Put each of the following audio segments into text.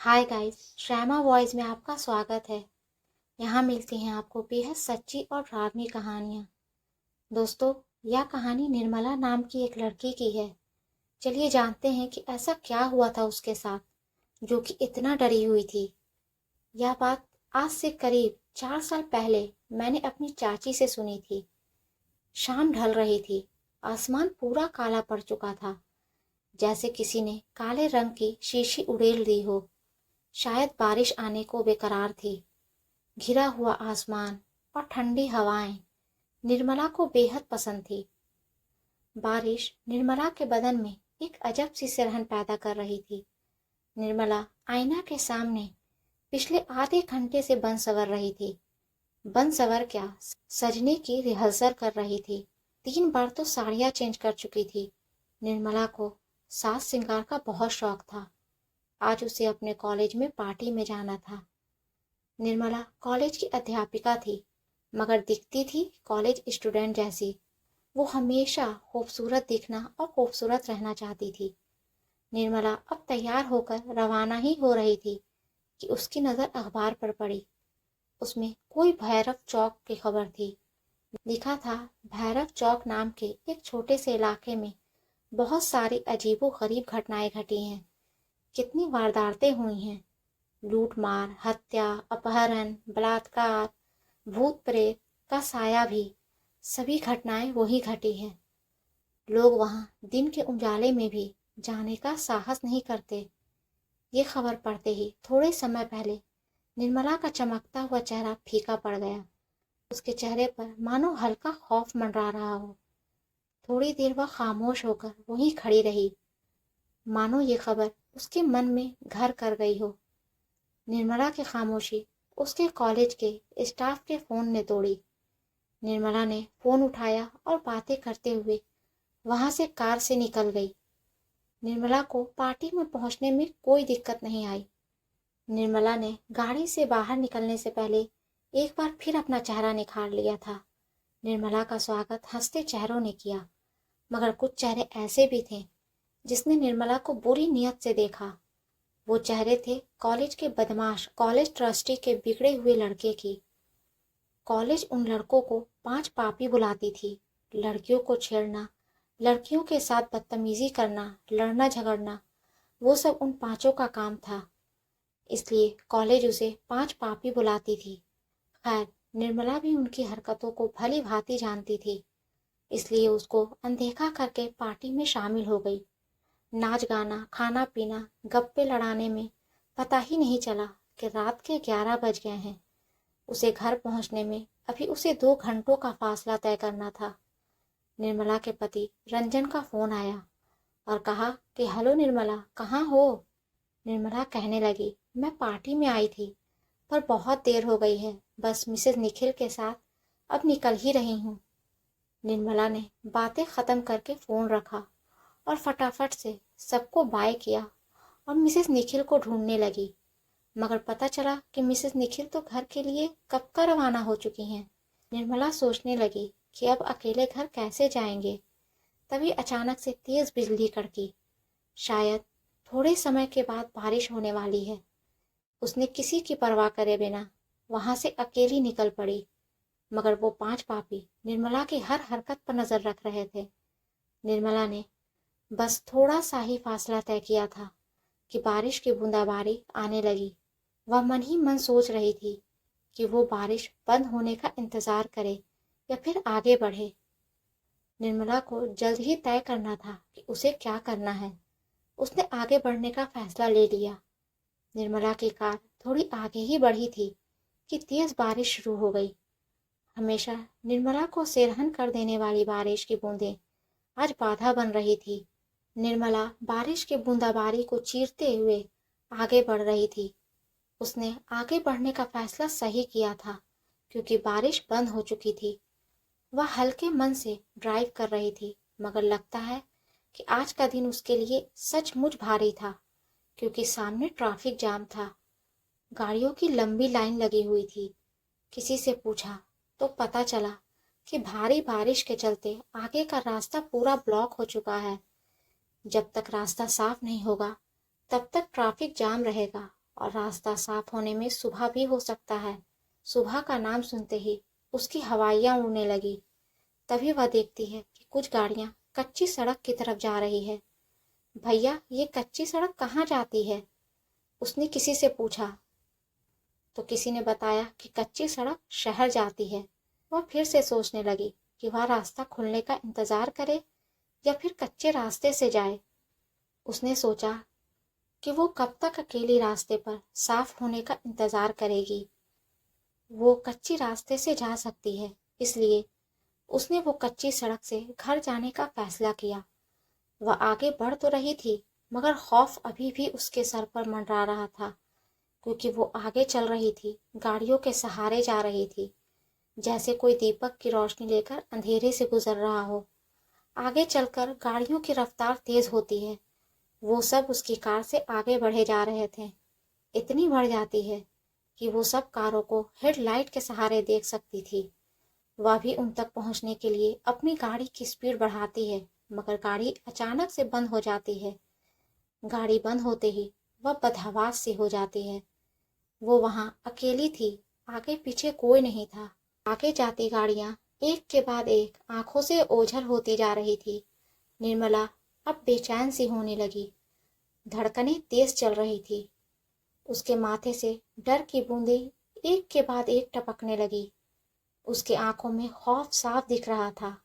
Hi guys, Shyama voice में आपका स्वागत है। यहाँ मिलती हैं आपको बेहद सच्ची और डरावनी कहानियाँ। दोस्तों, यह कहानी निर्मला नाम की एक लड़की की है। चलिए जानते हैं कि ऐसा क्या हुआ था उसके साथ, जो कि इतना डरी हुई थी। यह बात आज से करीब 4 साल पहले मैंने अपनी चाची से सुनी थी। शाम ढल रही थी, आसमान पूरा काला पड़ चुका था, जैसे किसी ने काले रंग की शीशी उड़ेल दी हो। शायद बारिश आने को बेकरार थी। घिरा हुआ आसमान और ठंडी हवाएं निर्मला को बेहद पसंद थी। बारिश निर्मला के बदन में एक अजब सी सिरहन पैदा कर रही थी। निर्मला आईना के सामने पिछले आधे घंटे से बन सवर रही थी। बन सवर क्या, सजने की रिहर्सल कर रही थी। 3 बार तो साड़ियाँ चेंज कर चुकी थी। निर्मला को साज श्रृंगार का बहुत शौक था। आज उसे अपने कॉलेज में पार्टी में जाना था। निर्मला कॉलेज की अध्यापिका थी, मगर दिखती थी कॉलेज स्टूडेंट जैसी। वो हमेशा खूबसूरत दिखना और खूबसूरत रहना चाहती थी। निर्मला अब तैयार होकर रवाना ही हो रही थी कि उसकी नज़र अखबार पर पड़ी। उसमें कोई भैरव चौक की खबर थी। लिखा था, भैरव चौक नाम के एक छोटे से इलाके में बहुत सारी अजीबो गरीब घटनाएं घटी हैं। कितनी वारदातें हुई हैं। लूट मार, हत्या, अपहरण, बलात्कार, भूत प्रेत का साया भी। सभी घटनाएं वही घटी हैं। लोग वहां दिन के उजाले में भी जाने का साहस नहीं करते। ये खबर पढ़ते ही थोड़े समय पहले निर्मला का चमकता हुआ चेहरा फीका पड़ गया। उसके चेहरे पर मानो हल्का खौफ मंडरा रहा हो। थोड़ी देर वह खामोश होकर वहीं खड़ी रही, मानो ये खबर उसके मन में घर कर गई हो। निर्मला की खामोशी उसके कॉलेज के स्टाफ के फोन ने तोड़ी। निर्मला ने फोन उठाया और बातें करते हुए वहां से कार से निकल गई। निर्मला को पार्टी में पहुंचने में कोई दिक्कत नहीं आई। निर्मला ने गाड़ी से बाहर निकलने से पहले एक बार फिर अपना चेहरा निखार लिया था। निर्मला का स्वागत हंसते चेहरों ने किया, मगर कुछ चेहरे ऐसे भी थे जिसने निर्मला को बुरी नीयत से देखा। वो चेहरे थे कॉलेज के बदमाश, कॉलेज ट्रस्टी के बिगड़े हुए लड़के की। कॉलेज उन लड़कों को 5 पापी बुलाती थी। लड़कियों को छेड़ना, लड़कियों के साथ बदतमीजी करना, लड़ना झगड़ना, वो सब उन 5 का काम था। इसलिए कॉलेज उसे 5 पापी बुलाती थी। खैर, निर्मला भी उनकी हरकतों को भली भांति जानती थी, इसलिए उसको अनदेखा करके पार्टी में शामिल हो गई। नाच गाना, खाना पीना, गप्पे लड़ाने में पता ही नहीं चला कि रात के 11 बज गए हैं। उसे घर पहुंचने में अभी उसे 2 घंटों का फासला तय करना था। निर्मला के पति रंजन का फोन आया और कहा कि हेलो निर्मला, कहाँ हो? निर्मला कहने लगी, मैं पार्टी में आई थी, पर बहुत देर हो गई है, बस मिसेस निखिल के साथ अब निकल ही रही हूँ। निर्मला ने बातें खत्म करके फोन रखा और फटाफट से सबको बाय किया और मिसेस निखिल को ढूंढने लगी, मगर पता चला कि मिसेस निखिल तो घर के लिए कब का रवाना हो चुकी हैं। निर्मला सोचने लगी कि अब अकेले घर कैसे जाएंगे। तभी अचानक से तेज बिजली कड़की। शायद थोड़े समय के बाद बारिश होने वाली है। उसने किसी की परवाह करे बिना वहां से अकेली निकल पड़ी, मगर वो 5 पापी निर्मला की हर हरकत पर नजर रख रहे थे। निर्मला ने बस थोड़ा सा ही फासला तय किया था कि बारिश की बूंदाबांदी आने लगी। वह मन ही मन सोच रही थी कि वो बारिश बंद होने का इंतजार करे या फिर आगे बढ़े। निर्मला को जल्द ही तय करना था कि उसे क्या करना है। उसने आगे बढ़ने का फैसला ले लिया। निर्मला की कार थोड़ी आगे ही बढ़ी थी कि तेज बारिश शुरू हो गई। हमेशा निर्मला को सिरहन कर देने वाली बारिश की बूंदें आज बाधा बन रही थी। निर्मला बारिश के बूंदाबांदी को चीरते हुए आगे बढ़ रही थी। उसने आगे बढ़ने का फैसला सही किया था, क्योंकि बारिश बंद हो चुकी थी। वह हल्के मन से ड्राइव कर रही थी, मगर लगता है कि आज का दिन उसके लिए सचमुच भारी था, क्योंकि सामने ट्रैफिक जाम था। गाड़ियों की लंबी लाइन लगी हुई थी। किसी से पूछा तो पता चला कि भारी बारिश के चलते आगे का रास्ता पूरा ब्लॉक हो चुका है। जब तक रास्ता साफ नहीं होगा तब तक ट्रैफिक जाम रहेगा और रास्ता साफ होने में सुबह भी हो सकता है। सुबह का नाम सुनते ही उसकी हवाइयाँ उड़ने लगी। तभी वह देखती है कि कुछ गाड़ियाँ कच्ची सड़क की तरफ जा रही है। भैया, ये कच्ची सड़क कहाँ जाती है? उसने किसी से पूछा तो किसी ने बताया कि कच्ची सड़क शहर जाती है। वह फिर से सोचने लगी कि वह रास्ता खुलने का इंतजार करे या फिर कच्चे रास्ते से जाए। उसने सोचा कि वो कब तक अकेली रास्ते पर साफ होने का इंतजार करेगी। वो कच्ची रास्ते से जा सकती है, इसलिए उसने वो कच्ची सड़क से घर जाने का फैसला किया। वह आगे बढ़ तो रही थी, मगर खौफ अभी भी उसके सर पर मंडरा रहा था, क्योंकि वो आगे चल रही थी, गाड़ियों के सहारे जा रही थी, जैसे कोई दीपक की रोशनी लेकर अंधेरे से गुजर रहा हो। आगे चलकर गाड़ियों की रफ्तार तेज होती है। वो सब उसकी कार से आगे बढ़े जा रहे थे। इतनी बढ़ जाती है कि वो सब कारों को हेडलाइट के सहारे देख सकती थी। वह भी उन तक पहुंचने के लिए अपनी गाड़ी की स्पीड बढ़ाती है, मगर गाड़ी अचानक से बंद हो जाती है। गाड़ी बंद होते ही वह बदहवास सी हो जाती है। वो वहां अकेली थी, आगे पीछे कोई नहीं था। आगे जाती गाड़ियां एक के बाद एक आंखों से ओझल होती जा रही थी। निर्मला अब बेचैन सी होने लगी। धड़कनें तेज चल रही थी। उसके माथे से डर की बूंदें एक के बाद एक टपकने लगी। उसके आंखों में खौफ साफ दिख रहा था।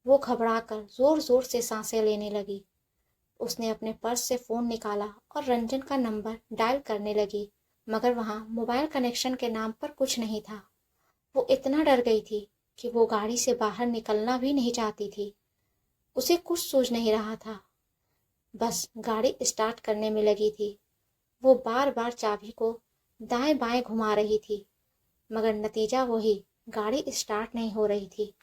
वो घबराकर जोर जोर से सांसें लेने लगी। उसने अपने पर्स से फोन निकाला और रंजन का नंबर डायल करने लगी, मगर वहां मोबाइल कनेक्शन के नाम पर कुछ नहीं था। वो इतना डर गई थी कि वो गाड़ी से बाहर निकलना भी नहीं चाहती थी। उसे कुछ सूझ नहीं रहा था, बस गाड़ी स्टार्ट करने में लगी थी। वो बार बार चाबी को दाएं बाएं घुमा रही थी, मगर नतीजा वही, गाड़ी स्टार्ट नहीं हो रही थी।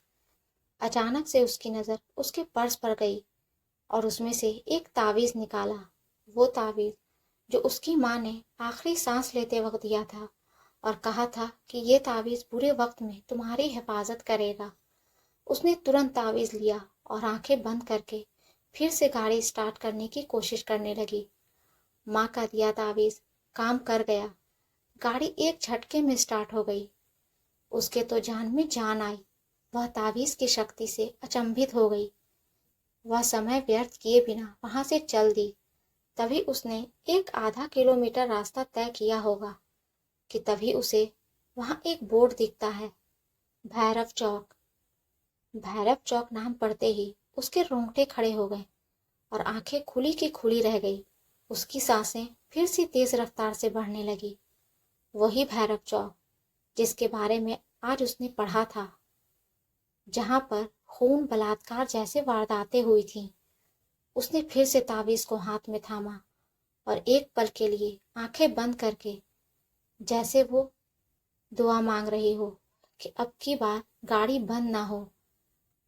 अचानक से उसकी नज़र उसके पर्स पर गई और उसमें से एक तावीज़ निकाला। वो तावीज़ जो उसकी माँ ने आखिरी सांस लेते वक्त दिया था और कहा था कि ये तावीज़ बुरे वक्त में तुम्हारी हिफाजत करेगा। उसने तुरंत तावीज़ लिया और आंखें बंद करके फिर से गाड़ी स्टार्ट करने की कोशिश करने लगी। माँ का दिया तावीज़ काम कर गया। गाड़ी एक झटके में स्टार्ट हो गई। उसके तो जान में जान आई। वह तावीज़ की शक्ति से अचंभित हो गई। वह समय व्यर्थ किए बिना वहां से चल दी। तभी उसने एक आधा किलोमीटर रास्ता तय किया होगा कि तभी उसे वहां एक बोर्ड दिखता है, भैरव चौक। भैरव चौक नाम पढ़ते ही उसके रोंगटे खड़े हो गए और आंखें खुली की खुली रह गई। उसकी सांसें फिर से तेज रफ्तार से बढ़ने लगी। वही भैरव चौक जिसके बारे में आज उसने पढ़ा था, जहां पर खून बलात्कार जैसे वारदातें हुई थीं। उसने फिर से तावीज़ को हाथ में थामा और एक पल के लिए आंखें बंद करके, जैसे वो दुआ मांग रही हो कि अब की बार गाड़ी बंद ना हो।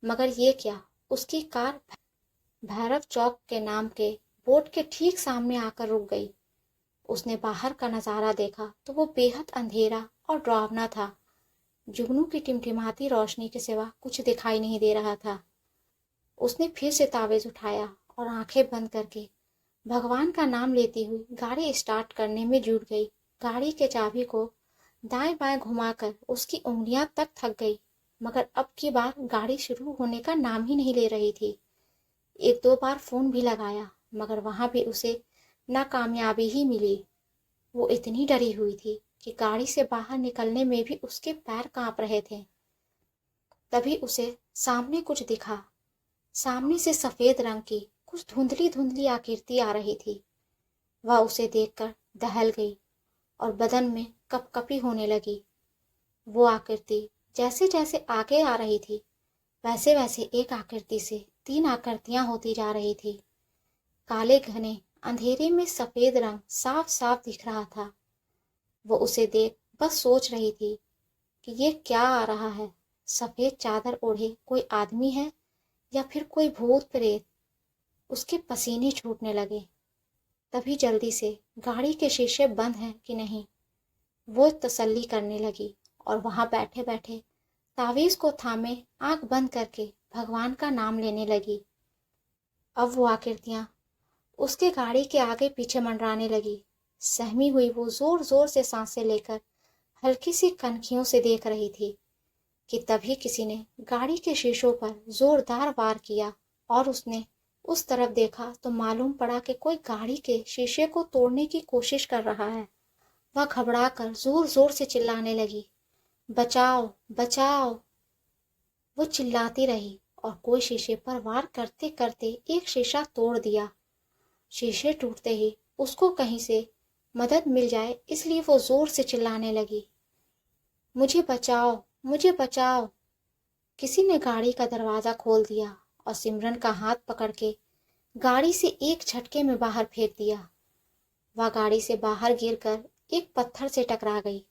मगर ये क्या, उसकी कार भैरव चौक के नाम के बोर्ड के ठीक सामने आकर रुक गई। उसने बाहर का नज़ारा देखा तो वो बेहद अंधेरा और डरावना था। जुगनू की टिमटिमाती रोशनी के सिवा कुछ दिखाई नहीं दे रहा था। उसने फिर से तावीज़ उठाया और आंखें बंद करके भगवान का नाम लेती हुई गाड़ी स्टार्ट करने में जुट गई। गाड़ी के चाबी को दाएं बाएं घुमाकर उसकी उंगलियां तक थक गई, मगर अब की बार गाड़ी शुरू होने का नाम ही नहीं ले रही थी। एक दो बार फोन भी लगाया, मगर वहां भी उसे नाकामयाबी ही मिली। वो इतनी डरी हुई थी कि गाड़ी से बाहर निकलने में भी उसके पैर कांप रहे थे। तभी उसे सामने कुछ दिखा। सामने से सफेद रंग की कुछ धुंधली धुंधली आकृति आ रही थी। वह उसे देखकर दहल गई और बदन में कपकपी होने लगी। वो आकृति जैसे जैसे आगे आ रही थी, वैसे वैसे एक आकृति से 3 आकृतियां होती जा रही थी। काले घने अंधेरे में सफेद रंग साफ साफ दिख रहा था। वो उसे देख बस सोच रही थी कि ये क्या आ रहा है। सफेद चादर ओढ़े कोई आदमी है या फिर कोई भूत प्रेत। उसके पसीने छूटने लगे। तभी जल्दी से गाड़ी के शीशे बंद हैं कि नहीं, वो तसल्ली करने लगी और वहां बैठे बैठे तावीज़ को थामे आंख बंद करके भगवान का नाम लेने लगी। अब वो आकृतियां उसके गाड़ी के आगे पीछे मंडराने लगी। सहमी हुई वो जोर जोर से सांसें लेकर हल्की सी कनखियों से देख रही थी कि तभी किसी ने गाड़ी के शीशों पर जोरदार वार किया और उसने उस तरफ देखा तो मालूम पड़ा कि कोई गाड़ी के शीशे को तोड़ने की कोशिश कर रहा है। वह घबराकर जोर जोर से चिल्लाने लगी, बचाओ बचाओ। वो चिल्लाती रही और कोई शीशे पर वार करते करते एक शीशा तोड़ दिया। शीशे टूटते ही उसको कहीं से मदद मिल जाए इसलिए वो जोर से चिल्लाने लगी, मुझे बचाओ मुझे बचाओ। किसी ने गाड़ी का दरवाज़ा खोल दिया और सिमरन का हाथ पकड़ के गाड़ी से एक झटके में बाहर फेंक दिया। वह गाड़ी से बाहर गिरकर एक पत्थर से टकरा गई।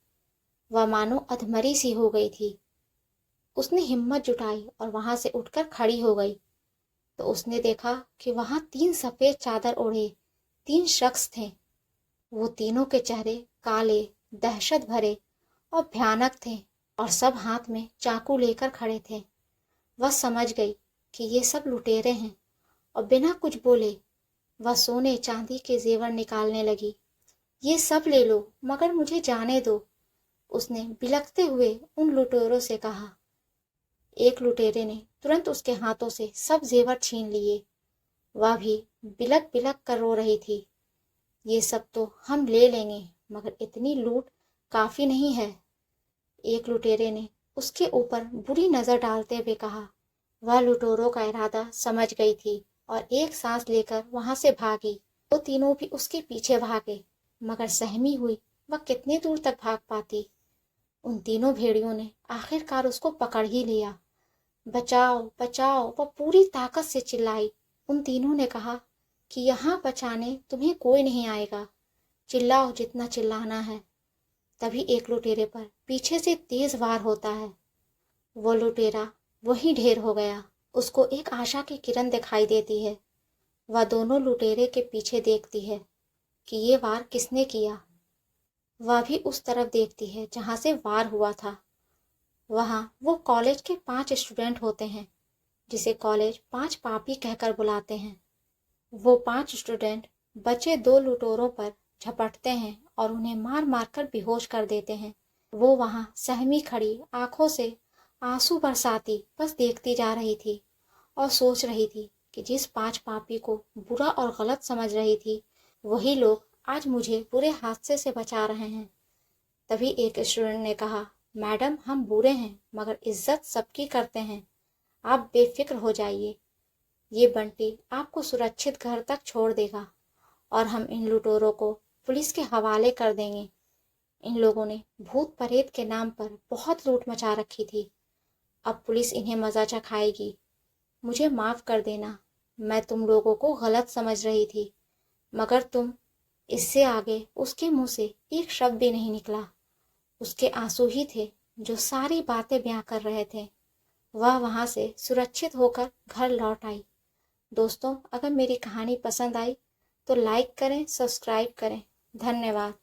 वह मानो अधमरी सी हो गई थी। उसने हिम्मत जुटाई और वहां से उठकर खड़ी हो गई तो उसने देखा कि वहां 3 सफेद चादर ओढ़े 3 शख्स थे। वो तीनों के चेहरे काले, दहशत भरे और भयानक थे और सब हाथ में चाकू लेकर खड़े थे। वह समझ गई कि ये सब लुटेरे हैं और बिना कुछ बोले वह सोने चांदी के जेवर निकालने लगी। ये सब ले लो मगर मुझे जाने दो, उसने बिलखते हुए उन लुटेरों से कहा। एक लुटेरे ने तुरंत उसके हाथों से सब जेवर छीन लिए। वह भी बिलख बिलख कर रो रही थी, ये सब तो हम ले लेंगे मगर इतनी लूट काफी नहीं है। एक लुटेरे ने उसके ऊपर बुरी नजर डालते हुए कहा। वह लुटेरों का इरादा समझ गई थी और एक सांस लेकर वहां से भागी। वो तीनों भी उसके पीछे भागे मगर सहमी हुई वह कितने दूर तक भाग पाती। उन तीनों भेड़ियों ने आखिरकार उसको पकड़ ही लिया। बचाओ बचाओ, वह पूरी ताकत से चिल्लाई। उन तीनों ने कहा कि यहाँ बचाने तुम्हें कोई नहीं आएगा, चिल्लाओ जितना चिल्लाना है। तभी एक लुटेरे पर पीछे से तेज वार होता है। वो लुटेरा वहीं ढेर हो गया। उसको एक आशा की किरण दिखाई देती है। वह दोनों लुटेरे के पीछे देखती है कि ये वार किसने किया। वह भी उस तरफ देखती है जहां से वार हुआ था। वहां वो कॉलेज के 5 स्टूडेंट होते हैं जिसे कॉलेज 5 पापी कहकर बुलाते हैं। वो 5 स्टूडेंट बचे 2 लुटेरों पर झपटते हैं और उन्हें मार मार कर बेहोश कर देते हैं। वो वहां सहमी खड़ी आंखों से आंसू बरसाती बस देखती जा रही थी और सोच रही थी कि जिस 5 पापी को बुरा और गलत समझ रही थी वही लोग आज मुझे बुरे हादसे से बचा रहे हैं। तभी एक स्टूडेंट ने कहा, मैडम हम बुरे हैं मगर इज्जत सबकी करते हैं, आप बेफिक्र हो जाइए। ये बंटी आपको सुरक्षित घर तक छोड़ देगा और हम इन लुटेरों को पुलिस के हवाले कर देंगे। इन लोगों ने भूत प्रेत के नाम पर बहुत लूट मचा रखी थी। अब पुलिस इन्हें मजा चखाएगी। मुझे माफ कर देना, मैं तुम लोगों को गलत समझ रही थी मगर तुम। इससे आगे उसके मुंह से एक शब्द भी नहीं निकला। उसके आंसू ही थे जो सारी बातें बयां कर रहे थे। वह वहां से सुरक्षित होकर घर लौट आई। दोस्तों, अगर मेरी कहानी पसंद आई तो लाइक करें, सब्सक्राइब करें। धन्यवाद।